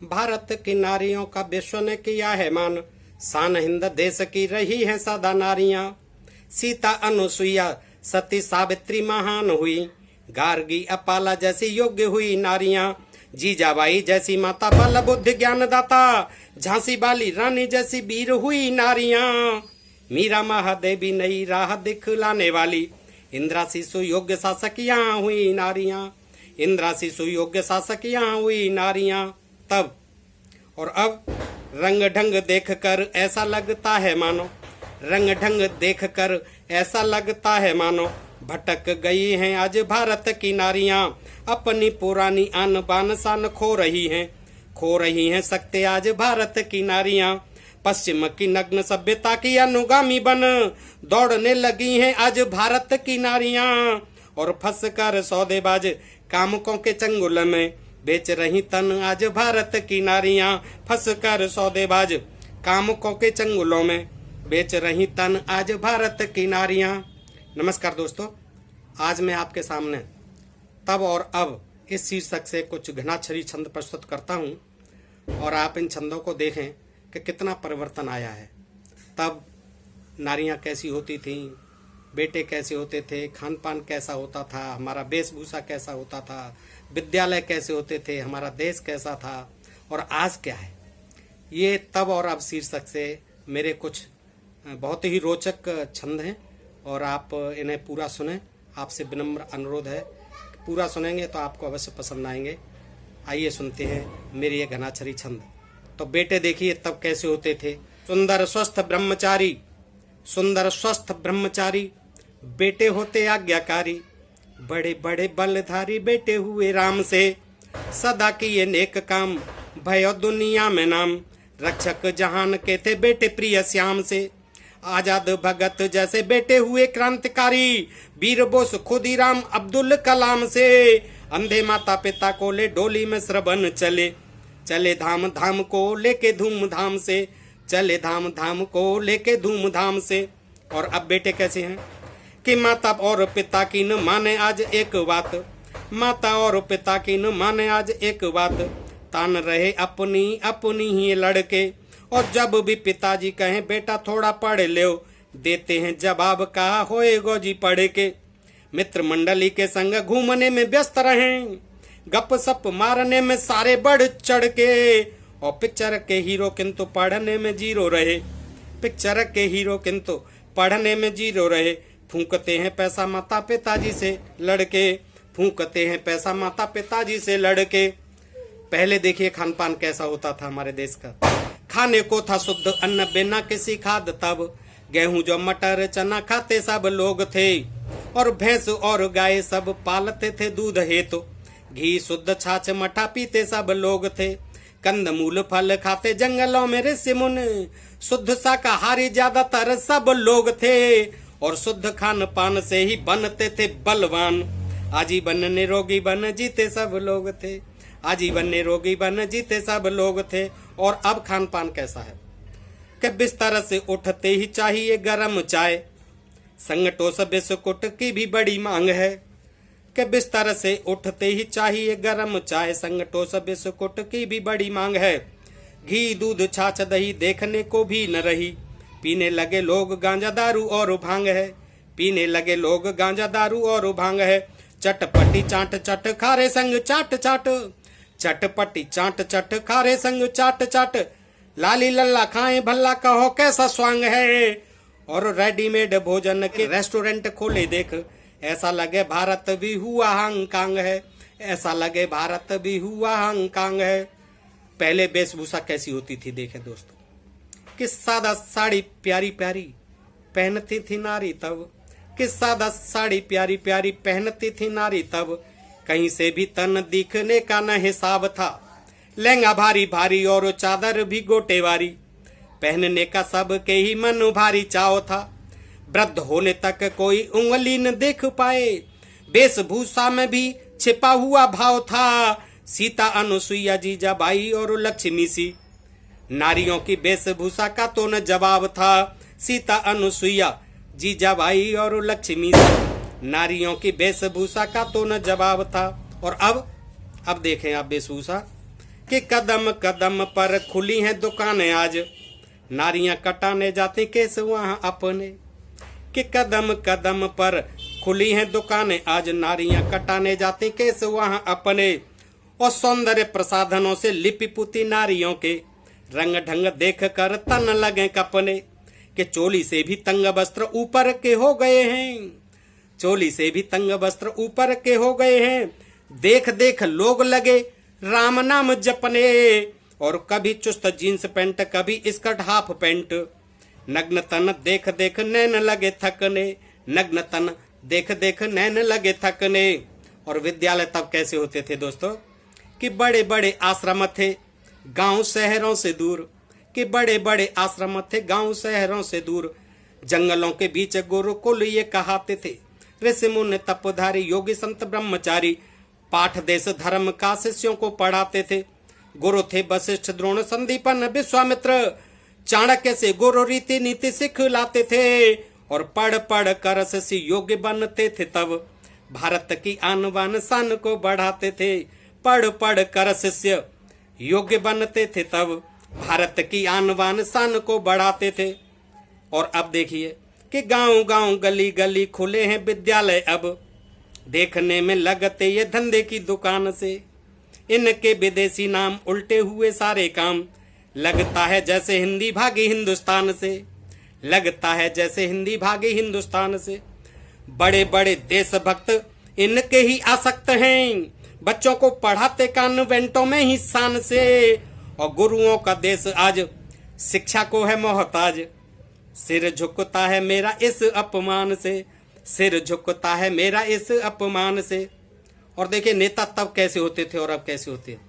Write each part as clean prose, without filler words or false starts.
भारत की नारियों का विश्व ने किया है मान, शान हिंद देश की रही है सदा नारियां। सीता अनुसुईया सती सावित्री महान हुई, गार्गी अपाला जैसी योग्य हुई नारियां। जीजाबाई जैसी माता बल बुद्धि ज्ञान दाता, झांसी बाली रानी जैसी वीर हुई नारियां। मीरा महादेवी नई राह दिखलाने वाली, इंद्रासी सुयोग्य शासकियां हुई नारियां। इंद्रासी सुयोग्य शासकियां हुई नारियां। तब और अब रंग ढंग देखकर ऐसा लगता है मानो, रंग ढंग देखकर ऐसा लगता है मानो भटक गई हैं आज भारत की नारियां। अपनी पुरानी आन बान शान खो रही हैं सकते आज भारत की नारियां। पश्चिम की नग्न सभ्यता की अनुगामी बन दौड़ने लगी हैं आज भारत की नारियां। और फंस कर सौदेबाज कामुकों के चंगुल में बेच रही तन आज भारत की नारियां। फंस कर सौदेबाज कामुकों के चंगुलों में बेच रही तन आज भारत की नारियां। नमस्कार दोस्तों, आज मैं आपके सामने तब और अब इस शीर्षक से कुछ घनाक्षरी छंद प्रस्तुत करता हूं और आप इन छंदों को देखें कि कितना परिवर्तन आया है। तब नारियां कैसी होती थीं, बेटे कैसे होते थे, खान पान कैसा होता था, हमारा वेशभूषा कैसा होता था, विद्यालय कैसे होते थे, हमारा देश कैसा था और आज क्या है। ये तब और अब शीर्षक से मेरे कुछ बहुत ही रोचक छंद हैं और आप इन्हें पूरा सुने। आपसे विनम्र अनुरोध है, पूरा सुनेंगे तो आपको अवश्य पसंद आएंगे। आइए सुनते हैं मेरे ये घनाक्षरी छंद। तो बेटे देखिए तब कैसे होते थे। सुंदर स्वस्थ ब्रह्मचारी, सुंदर स्वस्थ ब्रह्मचारी बेटे होते आज्ञाकारी। बड़े बड़े बलधारी बेटे हुए राम से, सदा किए नेक काम भयो दुनिया में नाम। रक्षक जहान के थे बेटे प्रिय श्याम से, आजाद भगत जैसे बेटे हुए क्रांतिकारी। वीर बोस खुदीराम अब्दुल कलाम से, अंधे माता पिता को ले डोली में श्रवण चले। चले धाम धाम को लेके धूमधाम से, चले धाम धाम को लेके धूमधाम से। और अब बेटे कैसे हैं कि माता और पिता की न माने आज एक बात, माता और पिता की न माने आज एक बात। तान रहे अपनी अपनी ही लड़के, और जब भी पिताजी कहें बेटा थोड़ा पढ़ लो, देते हैं जवाब कहा होएगो जी पढ़ के। मित्र मंडली के संग घूमने में व्यस्त रहें, गप सप मारने में सारे बढ़ चढ़ के। और पिक्चर के हीरो किंतु पढ़ने में जीरो रहे, पिक्चर के हीरो किंतु पढ़ने में जीरो रहे। फूंकते हैं पैसा माता पिताजी से लड़के, फूंकते हैं पैसा माता पिताजी से लड़के। पहले देखिए खान पान कैसा होता था हमारे देश का। खाने को था शुद्ध अन्न बिना किसी खाद, तब गेहूं जो मटर चना खाते सब लोग थे। और भैंस और गाय सब पालते थे दूध हेतु, घी शुद्ध छाछ मठा पीते सब लोग थे। कंदमूल फल खाते जंगलों में ऋषि मुनि, शुद्ध शाकाहारी ज्यादातर सब लोग थे। और शुद्ध खान पान से ही बनते थे बलवान, आजीवन निरोगी बन जीते सब लोग थे। आजीवन निरोगी बन जीते सब लोग थे। और अब खान पान कैसा है कि बिस्तर से उठते ही चाहिए गरम चाय, संग टोस बिस्कुट की भी बड़ी मांग है। कि बिस्तर से उठते ही चाहिए गरम चाय, संग टोस बिस्कुट की भी बड़ी मांग है। घी दूध छाछ दही देखने को भी न रही, पीने लगे लोग गांजा दारू और भांग है। पीने लगे लोग गांजा दारू और भांग है। चटपटी चाट चट खारे संग चाट चाट, चटपटी चाट चट खारे संग चाट चाट। लाली लल्ला खाएं भल्ला कहो कैसा स्वांग है। और रेडीमेड भोजन के रेस्टोरेंट खोले देख, ऐसा लगे भारत भी हुआ हांगकांग है, ऐसा लगे भारत भी हुआ हांगकांग है। पहले वेशभूषा कैसी होती थी देखे दोस्तों, कि सादा साड़ी प्यारी प्यारी पहनती थी नारी तब, कि सादा साड़ी प्यारी प्यारी पहनती थी नारी तब। कहीं से भी तन दिखने का न हिसाब था, लहंगा भारी भारी और चादर भी गोटेवारी, पहनने का सबके ही मन भारी चाव था। वृद्ध होने तक कोई उंगली न देख पाए, वेशभूषा में भी छिपा हुआ भाव था। सीता अनुसुईया जीजाबाई और लक्ष्मी सी, नारियों की वेशभूषा का तो न जवाब था। सीता अनुसुईया जीजाबाई और लक्ष्मी सी, नारियों की वेशभूषा का तो न जवाब था। और अब देखें आप वेशभूषा कि कदम कदम पर खुली हैं दुकानें आज, नारियां कटाने जाती केस वहां अपने। कि कदम कदम पर खुली हैं दुकानें आज, नारियां कटाने जाती केस वहां अपने। और सौंदर्य प्रसाधनों से लिपि पुती नारियों के, रंग ढंग देख कर तन लगे कपने। कि चोली से भी तंग वस्त्र ऊपर के हो गए हैं, चोली से भी तंग वस्त्र ऊपर के हो गए हैं। देख देख लोग लगे राम नाम जपने, और कभी चुस्त जींस पैंट कभी स्कर्ट हाफ पैंट। नग्न तन देख देख नैन लगे थकने, नग्न तन देख देख नैन लगे थकने। और विद्यालय तब कैसे होते थे दोस्तों, कि बड़े बड़े आश्रम थे गांव शहरों से दूर, कि बड़े बड़े आश्रम थे गांव शहरों से दूर। जंगलों के बीच गुरुकुल ये कहाते थे, ऋषि मुनि तपधारी योगी संत ब्रह्मचारी। पाठ देश धर्म का शिष्यों को पढ़ाते थे, गुरु थे वशिष्ठ द्रोण संदीपन विश्वामित्र। चाणक्य से गुरु रीति नीति सिखलाते थे, और पढ़ पढ़ कर शिष्य योग्य बनते थे तब। भारत की आन बान शान को बढ़ाते थे, पढ़ पढ़ कर शिष्य योग्य बनते थे तब। भारत की आन बान शान को बढ़ाते थे। और अब देखिए कि गांव गांव गली गली खुले हैं विद्यालय अब, देखने में लगते ये धंधे की दुकान से। इनके विदेशी नाम उल्टे हुए सारे काम, लगता है जैसे हिंदी भागी हिंदुस्तान से, लगता है जैसे हिंदी भागी हिंदुस्तान से। बड़े बड़े देशभक्त इनके ही आसक्त हैं, बच्चों को पढ़ाते कॉन्वेंटों में ही शान से। और गुरुओं का देश आज शिक्षा को है मोहताज, सिर झुकता है मेरा इस अपमान से, सिर झुकता है मेरा इस अपमान से। और देखिए नेता तब कैसे होते थे और अब कैसे होते हैं,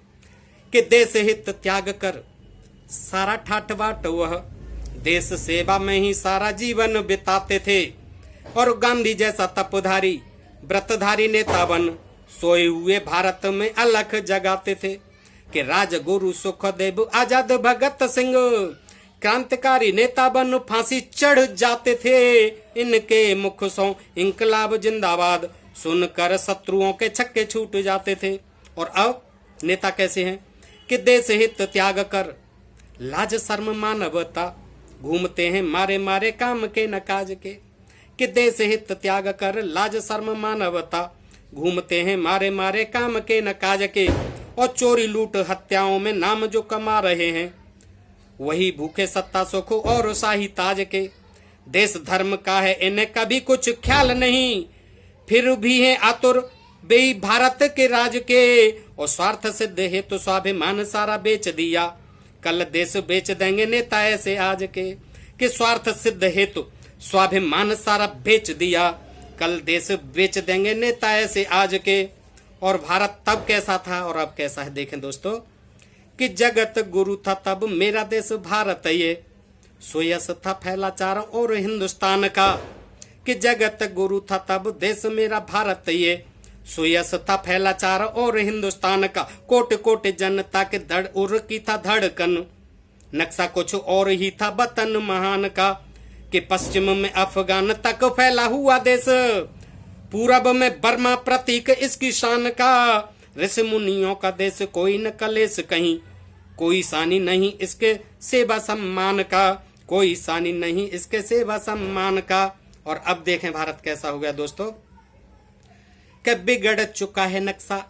कि देश हित त्याग कर सारा ठाठ बाट वह, देश सेवा में ही सारा जीवन बिताते थे। और गांधी जैसा तपधारी व्रतधारी नेता बन, सोए हुए भारत में अलख जगाते थे। कि राजगुरु सुखदेव आजाद भगत सिंह, क्रांतिकारी नेता बन फांसी चढ़ जाते थे। इनके मुख से इंकलाब जिंदाबाद सुनकर शत्रुओं के छक्के छूट जाते थे। और अब नेता कैसे हैं, कि देश हित त्याग कर लाज शर्म मानवता, घूमते हैं मारे मारे काम के न काज के। कि देश हित त्याग कर लाज शर्म मानवता, घूमते हैं मारे मारे काम के न काज के। और चोरी लूट हत्याओं में नाम जो कमा रहे हैं, वही भूखे सत्ता सुख और शाही ताज के। देश धर्म का है इन्हें कभी कुछ ख्याल नहीं, फिर भी है आतुर बेई भारत के राज के। और स्वार्थ सिद्ध है तो स्वाभिमान सारा बेच दिया, कल देश बेच देंगे नेता ऐसे आज के। कि स्वार्थ सिद्ध है तो स्वाभिमान सारा बेच दिया, कल देश बेच देंगे नेता ऐसे आज के। और भारत तब कैसा था और अब कैसा है देखें दोस्तों, कि जगत गुरु था तब मेरा देश भारत ये, सुयस था फैला चारों ओर हिंदुस्तान का। कि जगत गुरु था तब देश मेरा भारत ये, सुयस था फैला चारों ओर हिंदुस्तान का। कोट कोट जनता के धड़ उर की था धड़कन, नक्शा कुछ और ही था वतन महान का। कि पश्चिम में अफगान तक फैला हुआ देश, पूरब में बर्मा प्रतीक इसकी शान का। ऋषि मुनियों का देश कोई न कलेश कहीं, कोई सानी नहीं इसके सेवा सम्मान का, कोई सानी नहीं इसके सेवा सम्मान का। और अब देखें भारत कैसा हो गया दोस्तों, कि बिगड़ चुका है नक्शा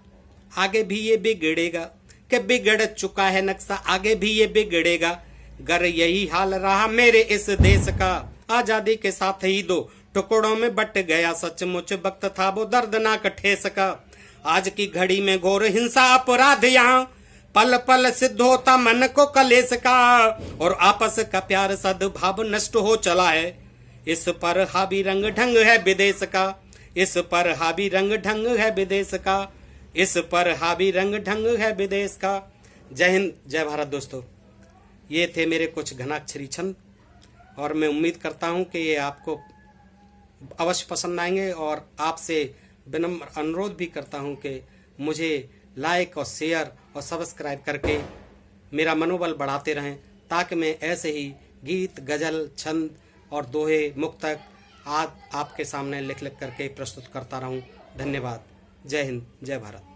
आगे भी ये बिगड़ेगा, कि बिगड़ चुका है नक्शा आगे भी ये बिगड़ेगा। गर यही हाल रहा मेरे इस देश का, आजादी के साथ ही दो टुकड़ों में बट गया, सचमुच वक्त था वो दर्दनाक ठेस का। आज की घड़ी में घोर हिंसा अपराध यहाँ, पल पल सिद्ध होता मन को कलेश का। और आपस का प्यार सद्भाव नष्ट हो चला है, इस पर हावी रंग ढंग है विदेश का, इस पर हावी रंग ढंग है विदेश का, इस पर हावी रंग ढंग है विदेश का। जय हिंद जय भारत दोस्तों, ये थे मेरे कुछ घनाक्षरी छंद, और मैं उम्मीद करता हूँ कि ये आपको अवश्य पसंद आएंगे। और आपसे विनम्र अनुरोध भी करता हूँ कि मुझे लाइक और शेयर और सब्सक्राइब करके मेरा मनोबल बढ़ाते रहें, ताकि मैं ऐसे ही गीत गज़ल छंद और दोहे मुक्तक आज आपके सामने लिख लिख करके प्रस्तुत करता रहूं। धन्यवाद। जय हिंद जय भारत।